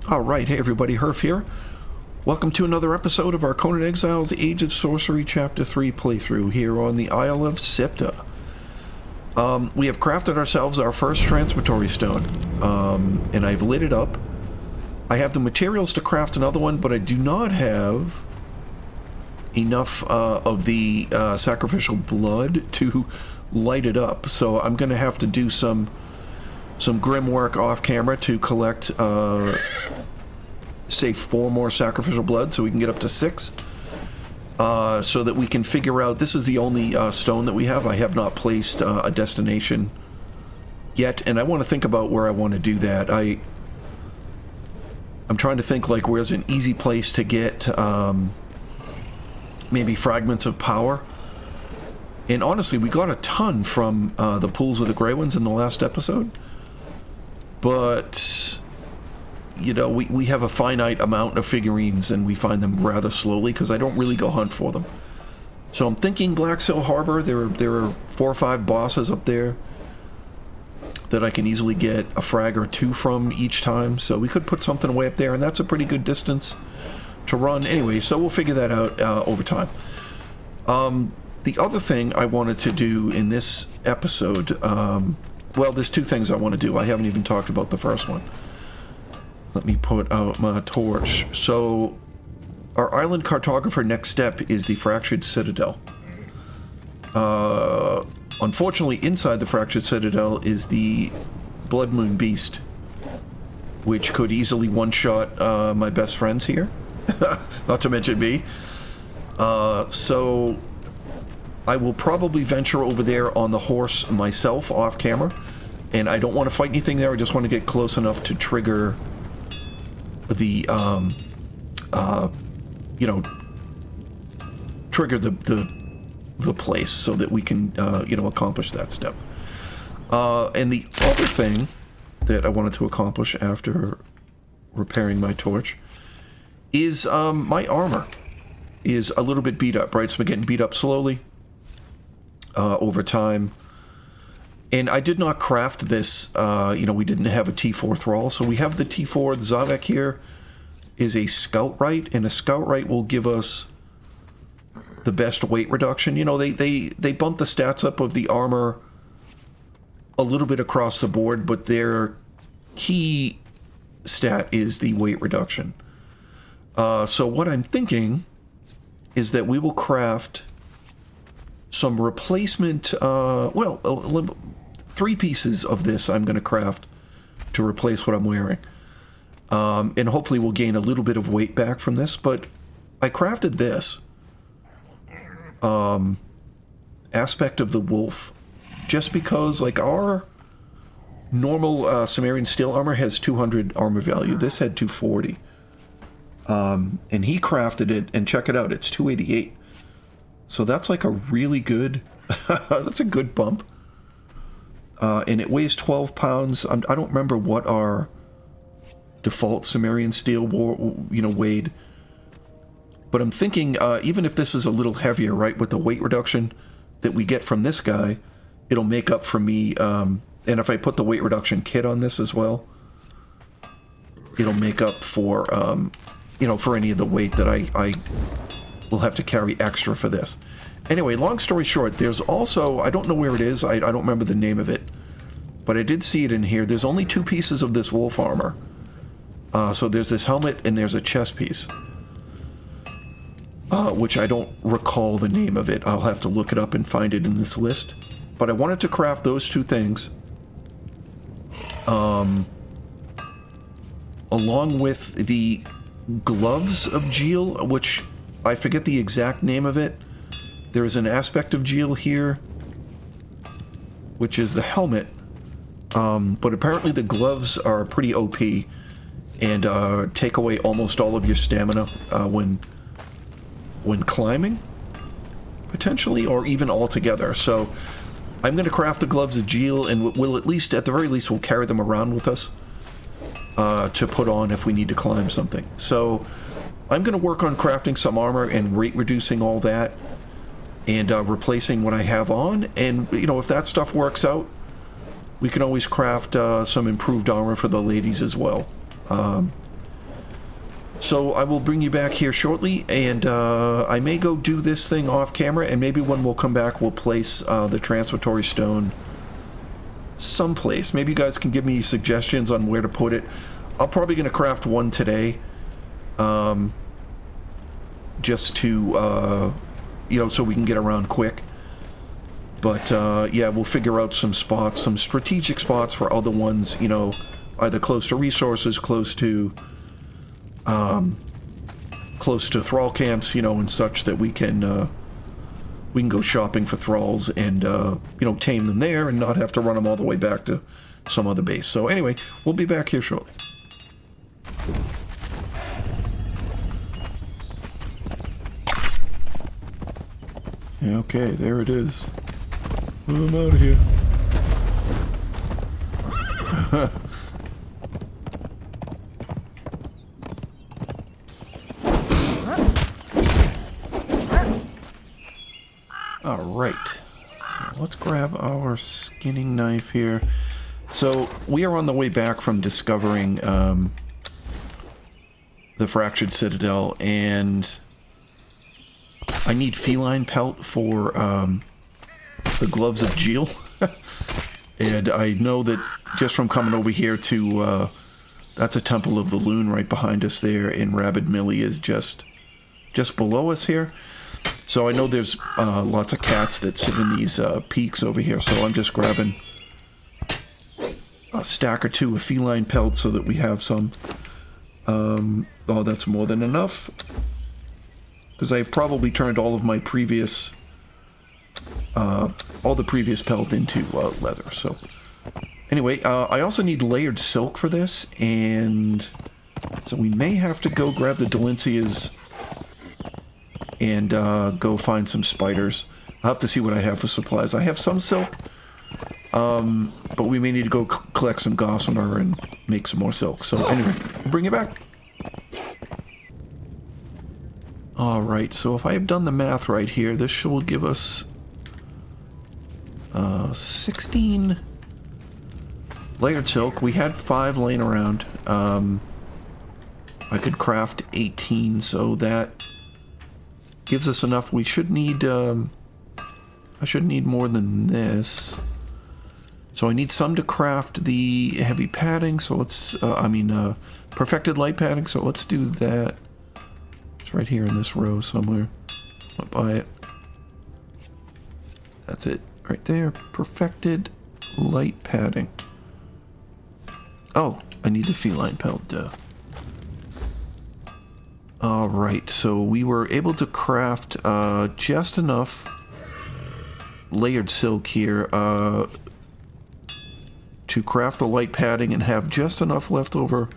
Alright, hey everybody, Hrph here. Welcome to another episode of our Conan Exiles Age of Sorcery Chapter 3 playthrough here on the Isle of Siptah. We have crafted ourselves our first Transportory Stone, and I've lit it up. I have the materials to craft another one, but I do not have enough of the sacrificial blood to light it up, so I'm going to have to do some grim work off camera to collect say 4 more sacrificial blood so we can get up to 6, so that we can figure out, this is the only stone that we have. I have not placed a destination yet, and I want to think about where I want to do that. I'm trying to think like where's an easy place to get maybe fragments of power. And honestly, we got a ton from the pools of the Grey Ones in the last episode. But, you know, we have a finite amount of figurines and we find them rather slowly because I don't really go hunt for them. So I'm thinking Blacksail Harbor, there are 4 or 5 bosses up there that I can easily get a frag or 2 from each time. So we could put something away up there, and that's a pretty good distance to run anyway, so we'll figure that out over time. The other thing I wanted to do in this episode, well, there's 2 things I want to do. I haven't even talked about the first one. Let me put out my torch. So, our Island Cartographer next step is the Fractured Citadel. Unfortunately, inside the Fractured Citadel is the Blood Moon Beast, which could easily one-shot my best friends here. Not to mention me. So I will probably venture over there on the horse myself off camera, and I don't want to fight anything there. I just want to get close enough to trigger the you know, trigger the place so that we can you know, accomplish that step. And the other thing that I wanted to accomplish after repairing my torch is my armor is a little bit beat up, right? So I'm getting beat up slowly over time. And I did not craft this, you know, we didn't have a T4 Thrall, so we have the T4. The Zavek here is a Scoutwright, and a Scoutwright will give us the best weight reduction. You know, they bump the stats up of the armor a little bit across the board, but their key stat is the weight reduction. So what I'm thinking is that we will craft some replacement, well, 3 pieces of this I'm going to craft to replace what I'm wearing. And hopefully we'll gain a little bit of weight back from this, but I crafted this aspect of the wolf just because, like, our normal Sumerian steel armor has 200 armor value. This had 240. And he crafted it, and check it out, it's 288. So that's like a really good, that's a good bump. And it weighs 12 pounds. I don't remember what our default Sumerian steel you know, weighed. But I'm thinking, even if this is a little heavier, right, with the weight reduction that we get from this guy, it'll make up for me, and if I put the weight reduction kit on this as well, it'll make up for, you know, for any of the weight that I will have to carry extra for this. Anyway, long story short, there's also, I don't know where it is, I don't remember the name of it, but I did see it in here. There's only 2 pieces of this wolf armor. So there's this helmet and there's a chest piece, which I don't recall the name of it. I'll have to look it up and find it in this list. But I wanted to craft those 2 things, along with the Gloves of Jhil, which I forget the exact name of it. There is an aspect of Jhil here, which is the helmet, but apparently the gloves are pretty OP and take away almost all of your stamina when climbing, potentially, or even altogether. So I'm going to craft the Gloves of Jhil, and we'll at least, at the very least, we'll carry them around with us to put on if we need to climb something. So I'm going to work on crafting some armor and rate reducing all that and replacing what I have on. And, you know, if that stuff works out, we can always craft some improved armor for the ladies as well. So I will bring you back here shortly, and I may go do this thing off camera, and maybe when we'll come back, we'll place the Transportory Stone someplace. Maybe you guys can give me suggestions on where to put it. I'm probably going to craft one today, just to, you know, so we can get around quick. But, yeah, we'll figure out some spots, some strategic spots for other ones, you know, either close to resources, close to Thrall camps, you know, and such, that we can go shopping for Thralls and, you know, tame them there and not have to run them all the way back to some other base. So anyway, we'll be back here shortly. Okay, there it is. I'm out of here. Alright, so let's grab our skinning knife here. So, we are on the way back from discovering the Fractured Citadel, and I need feline pelt for the Gloves of Jhil. And I know that just from coming over here to, that's a Temple of the Loon right behind us there, and Rabid Millie is just below us here. So I know there's lots of cats that sit in these peaks over here, so I'm just grabbing a stack or two of feline pelt so that we have some. Oh, that's more than enough, because I've probably turned all of my previous, all the previous pelt into leather. So anyway, I also need layered silk for this, and so we may have to go grab the Delincias and go find some spiders. I'll have to see what I have for supplies. I have some silk, but we may need to go collect some gossamer and make some more silk. So anyway, we'll bring it back. Alright, so if I have done the math right here, this should give us 16 layered silk. We had 5 laying around. I could craft 18, so that gives us enough. We should need, I should need more than this. So I need some to craft the heavy padding, so let's, perfected light padding, so let's do that. It's right here in this row somewhere. I'll buy it. That's it, right there. Perfected light padding. Oh, I need the feline pelt, Alright, so we were able to craft just enough layered silk here to craft the light padding and have just enough left over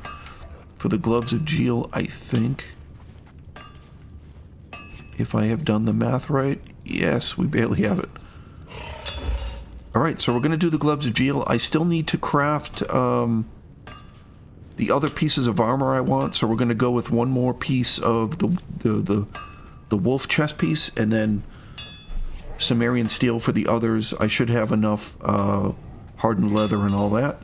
for the Gloves of Jhil, I think. If I have done the math right. Yes, we barely have it. Alright, so we're going to do the Gloves of Jhil. I still need to craft the other pieces of armor I want, so we're going to go with one more piece of the wolf chest piece, and then Cimmerian steel for the others. I should have enough hardened leather and all that,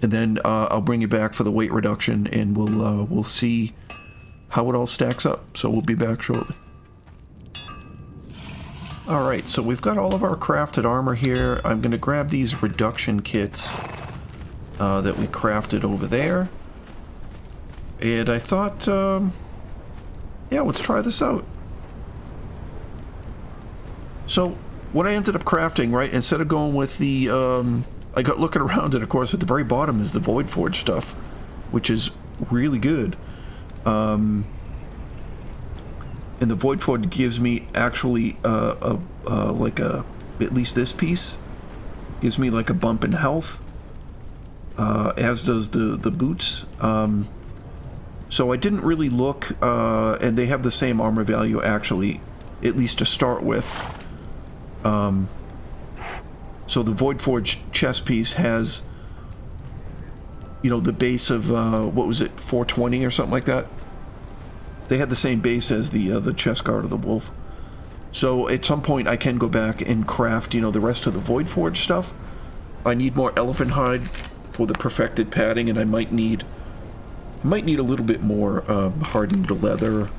and then I'll bring you back for the weight reduction, and we'll see how it all stacks up. So we'll be back shortly. Alright, so we've got all of our crafted armor here. I'm going to grab these reduction kits that we crafted over there. And I thought, yeah, let's try this out. So, what I ended up crafting, right, instead of going with the, I got looking around, and of course at the very bottom is the Voidforge stuff, which is really good. And the Voidforge gives me actually, like a, at least this piece, gives me like a bump in health. As does the boots. So I didn't really look, and they have the same armor value actually, at least to start with. So the Voidforge chest piece has, you know, the base of, what was it, 420 or something like that? They had the same base as the chest guard of the wolf. So at some point I can go back and craft, you know, the rest of the Voidforge stuff. I need more elephant hide for the perfected padding, and I might need Might need a little bit more hardened leather.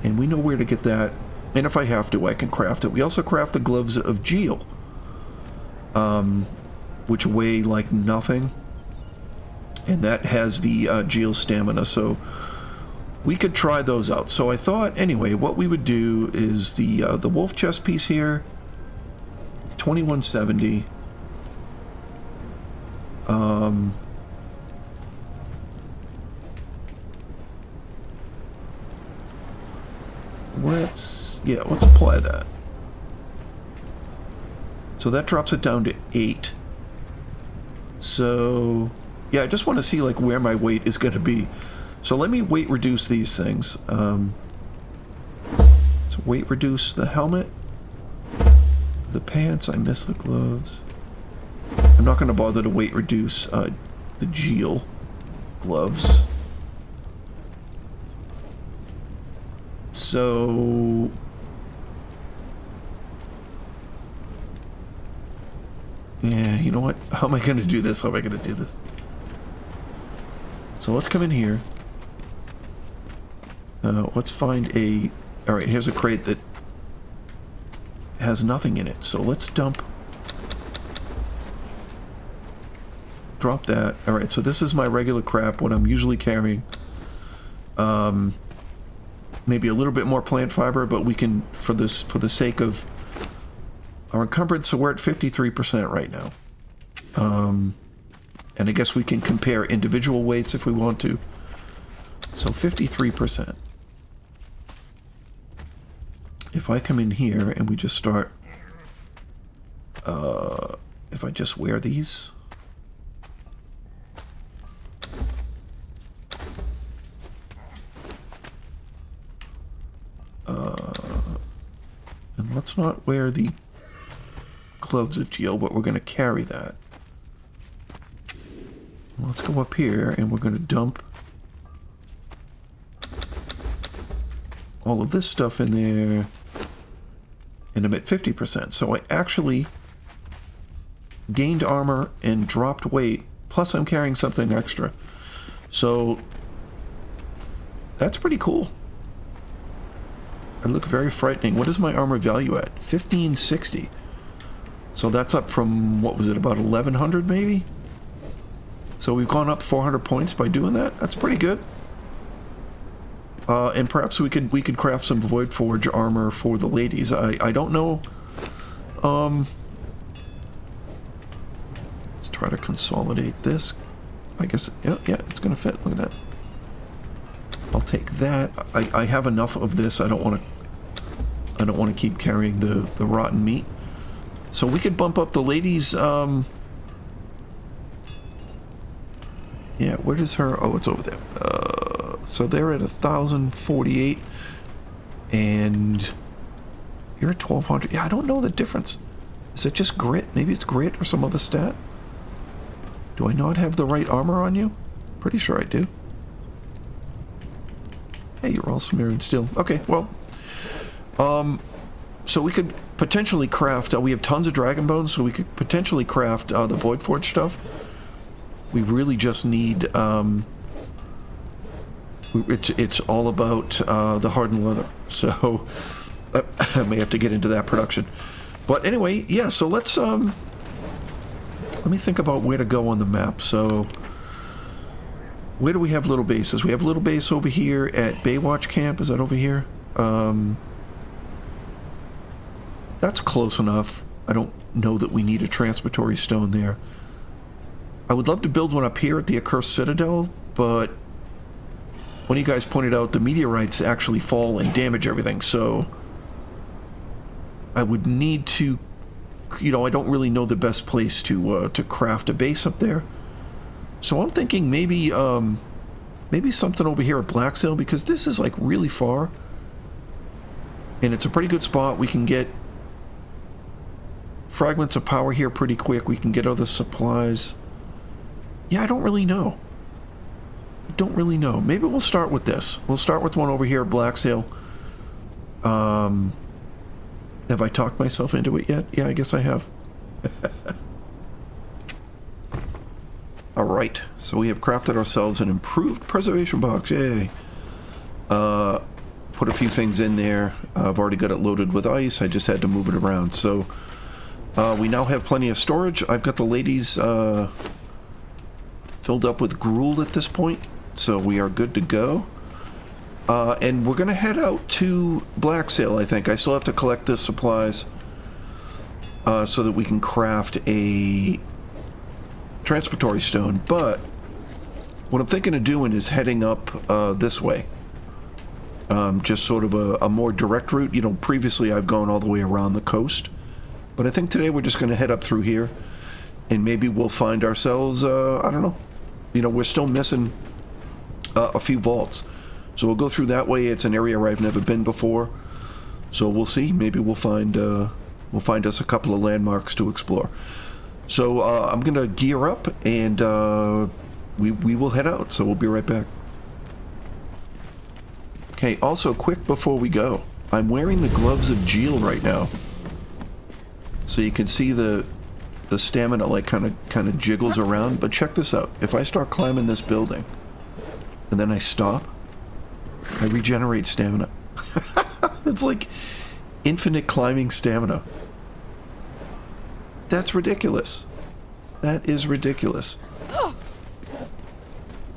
And we know where to get that. And if I have to, I can craft it. We also craft the Gloves of Jhil, which weigh like nothing. And that has the Jhil stamina, so we could try those out. So I thought, anyway, what we would do is the wolf chest piece here, 2170. Let's apply that. So that drops it down to 8. So yeah, I just want to see like where my weight is going to be. So let me weight reduce these things. So weight reduce the helmet, the pants. I missed the gloves. I'm not going to bother to weight reduce the Jhil gloves. So yeah, you know what? How am I going to do this? How am I going to do this? So let's come in here. Let's find a... Alright, here's a crate that has nothing in it. So let's drop that. Alright, so this is my regular crap, what I'm usually carrying. Maybe a little bit more plant fiber, but we can, for the sake of our encumbrance, so we're at 53% right now. And I guess we can compare individual weights if we want to. So 53%. If I come in here and we just start... if I just wear these... and let's not wear the Gloves of Jhil, but we're going to carry that. Let's go up here and we're going to dump all of this stuff in there, and I'm at 50%. So I actually gained armor and dropped weight, plus I'm carrying something extra. So that's pretty cool. I look very frightening. What is my armor value at? 1560. So that's up from, what was it, about 1100 maybe? So we've gone up 400 points by doing that. That's pretty good. And perhaps we could craft some Voidforge armor for the ladies. I don't know. Let's try to consolidate this. I guess, yeah, it's gonna fit. Look at that. I'll take that. I have enough of this. I don't want to keep carrying the rotten meat. So we could bump up the ladies. Yeah, where is her? Oh, it's over there. So they're at 1,048, and you're at 1,200. Yeah, I don't know the difference. Is it just grit? Maybe it's grit or some other stat. Do I not have the right armor on you? Pretty sure I do. Hey, you're all smeared still. Okay, well, so we could potentially craft. We have tons of dragon bones, so we could potentially craft the Voidforge stuff. We really just need. It's all about the hardened leather, so I may have to get into that production. But anyway, yeah. So let's let me think about where to go on the map. So where do we have little bases? We have a little base over here at Baywatch Camp. Is that over here? That's close enough. I don't know that we need a Transportory Stone there. I would love to build one up here at the Accursed Citadel, but one of you guys pointed out the meteorites actually fall and damage everything, so I would need to, you know, I don't really know the best place to craft a base up there. So I'm thinking maybe maybe something over here at Blacksail, because this is like really far, and it's a pretty good spot. We can get fragments of power here pretty quick. We can get other supplies. Yeah, I don't really know. I don't really know. Maybe we'll start with this. We'll start with one over here at Blacksail. Have I talked myself into it yet? Yeah, I guess I have. Alright, so we have crafted ourselves an improved preservation box, yay! Put a few things in there. I've already got it loaded with ice, I just had to move it around. So, we now have plenty of storage. I've got the ladies filled up with gruel at this point, so we are good to go. And we're going to head out to Blacksail, I think. I still have to collect the supplies so that we can craft a Transportory Stone, but what I'm thinking of doing is heading up this way. Just sort of a more direct route. You know, previously I've gone all the way around the coast, but I think today we're just going to head up through here, and maybe we'll find ourselves, I don't know. You know, we're still missing a few vaults. So we'll go through that way. It's an area where I've never been before. So we'll see. Maybe we'll find us a couple of landmarks to explore. So I'm going to gear up, and we will head out. So we'll be right back. Okay, also quick before we go. I'm wearing the Gloves of Jhil right now. So you can see the stamina like kind of jiggles around. But check this out. If I start climbing this building, and then I stop, I regenerate stamina. It's like infinite climbing stamina. That's ridiculous. That is ridiculous.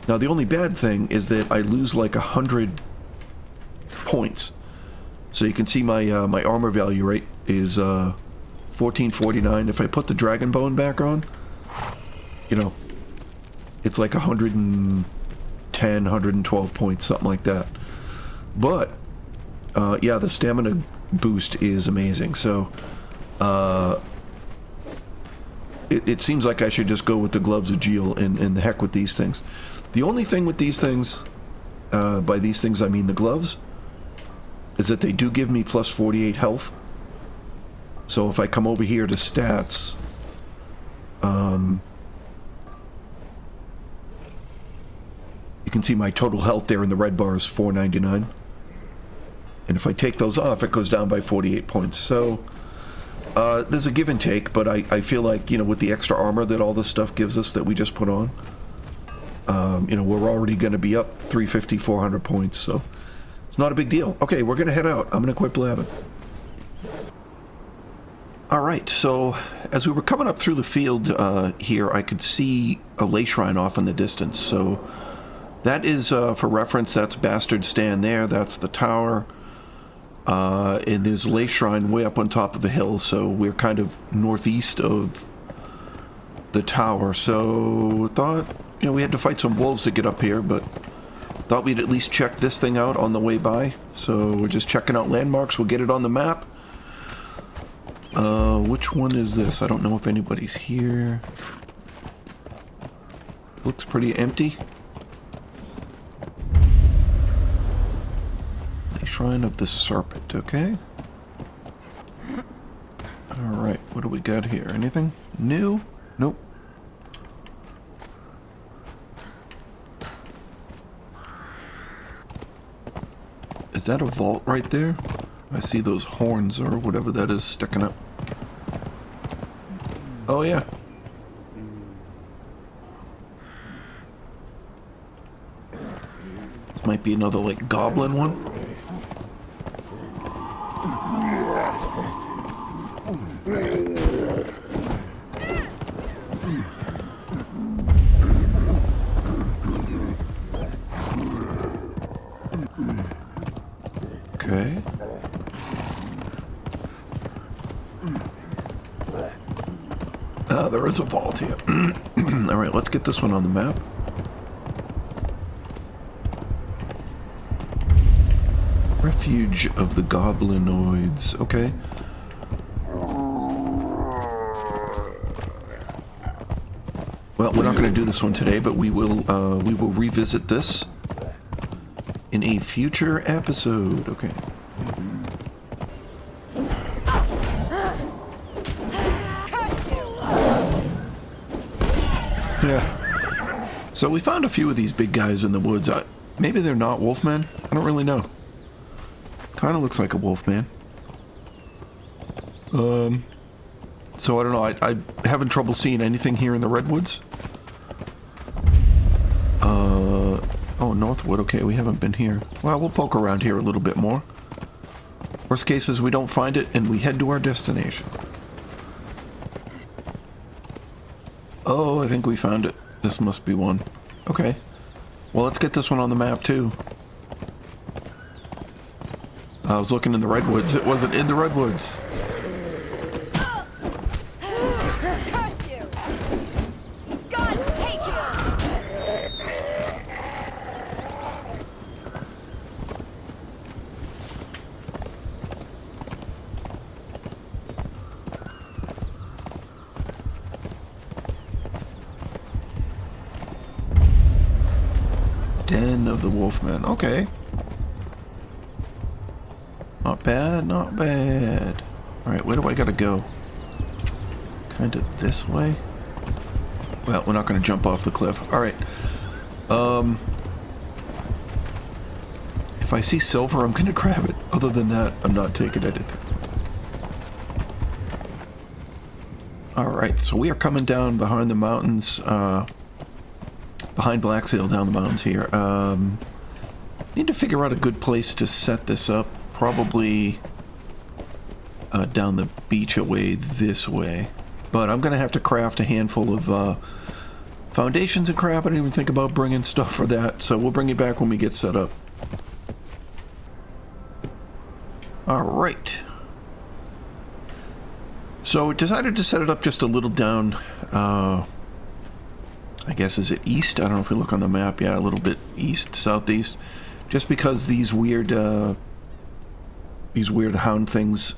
Now the only bad thing is that I lose like 100 points. So you can see my my armor value rate is 1449. If I put the dragon bone back on, you know, it's like 110, 112 points, something like that. But yeah, the stamina boost is amazing. So it seems like I should just go with the Gloves of Jhil and the heck with these things. The only thing with these things, by these things I mean the gloves, is that they do give me plus 48 health. So if I come over here to stats, you can see my total health there in the red bar is 499. And if I take those off, it goes down by 48 points. So there's a give and take, but I feel like, you know, with the extra armor that all this stuff gives us that we just put on, you know, we're already going to be up 350, 400 points, so it's not a big deal. Okay, we're going to head out. I'm going to quit blabbing. Alright, so as we were coming up through the field here, I could see a ley shrine off in the distance. So that is, for reference, that's Bastard Stand there. That's the tower. And there's a ley shrine way up on top of a hill, so we're kind of northeast of the tower. So thought, you know, we had to fight some wolves to get up here, but thought we'd at least check this thing out on the way by. So we're just checking out landmarks. We'll get it on the map. Which one is this? I don't know if anybody's here. Looks pretty empty. Shrine of the Serpent, okay. Alright, what do we got here? Anything new? Nope. Is that a vault right there? I see those horns or whatever that is sticking up. Oh yeah. This might be another like goblin one. Okay. There is a vault here. Alright, let's get this one on the map. Refuge of the Goblinoids. Okay. Well, we're not going to do this one today, but we will revisit this in a future episode. Okay. Yeah. So we found a few of these big guys in the woods. Maybe they're not wolfmen. I don't really know. Kind of looks like a wolfman. So I don't know. I'm having trouble seeing anything here in the redwoods. Northwood. Okay, we haven't been here. Well, we'll poke around here a little bit more. Worst case is we don't find it and we head to our destination. Oh, I think we found it. This must be one. Okay. Well, let's get this one on the map, too. I was looking in the redwoods. It wasn't in the redwoods. Curse you! God take you! Den of the Wolfmen. Okay. Not bad, not bad. Alright, where do I gotta go? Kinda this way? Well, we're not gonna jump off the cliff. Alright. If I see silver, I'm gonna grab it. Other than that, I'm not taking anything. Alright, so we are coming down behind the mountains, behind Black Seal down the mountains here. Need to figure out a good place to set this up. Probably down the beach away this way. But I'm going to have to craft a handful of foundations and crap. I didn't even think about bringing stuff for that. So we'll bring it back when we get set up. Alright. So decided to set it up just a little down, I guess, is it east? I don't know if we look on the map. Yeah, a little bit east, southeast. Just because these weird hound things,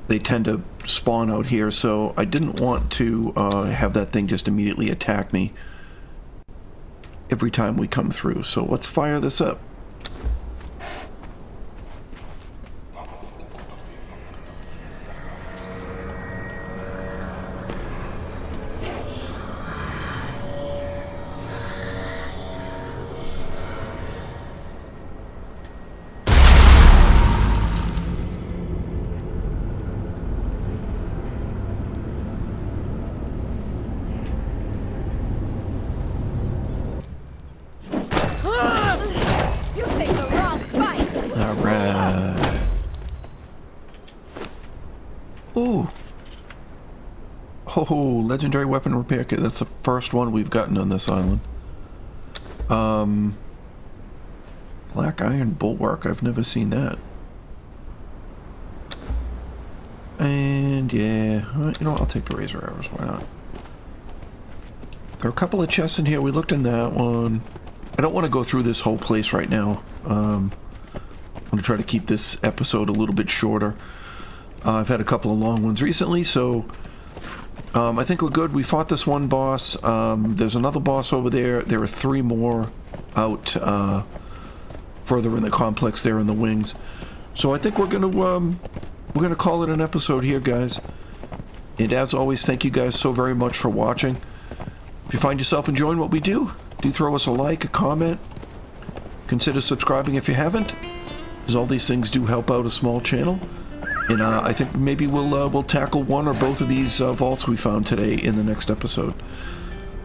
they tend to spawn out here, so I didn't want to have that thing just immediately attack me every time we come through. So let's fire this up. Oh, legendary weapon repair kit. That's the first one we've gotten on this island. Black iron bulwark. I've never seen that. And yeah, you know what? I'll take the razor arrows. Why not? There are a couple of chests in here. We looked in that one. I don't want to go through this whole place right now. I'm going to try to keep this episode a little bit shorter. I've had a couple of long ones recently, so I think we're good. We fought this one boss. There's another boss over there. There are 3 more out further in the complex there in the wings. So I think we're gonna call it an episode here, guys. And as always, thank you guys so very much for watching. If you find yourself enjoying what we do throw us a like, a comment. Consider subscribing if you haven't, as all these things do help out a small channel. And I think maybe we'll tackle one or both of these vaults we found today in the next episode.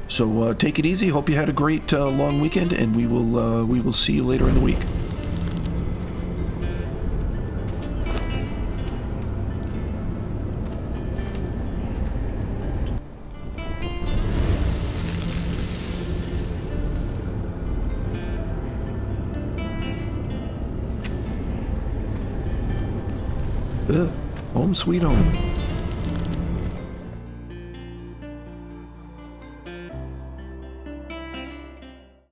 So take it easy. Hope you had a great long weekend, and we will see you later in the week. Home sweet home.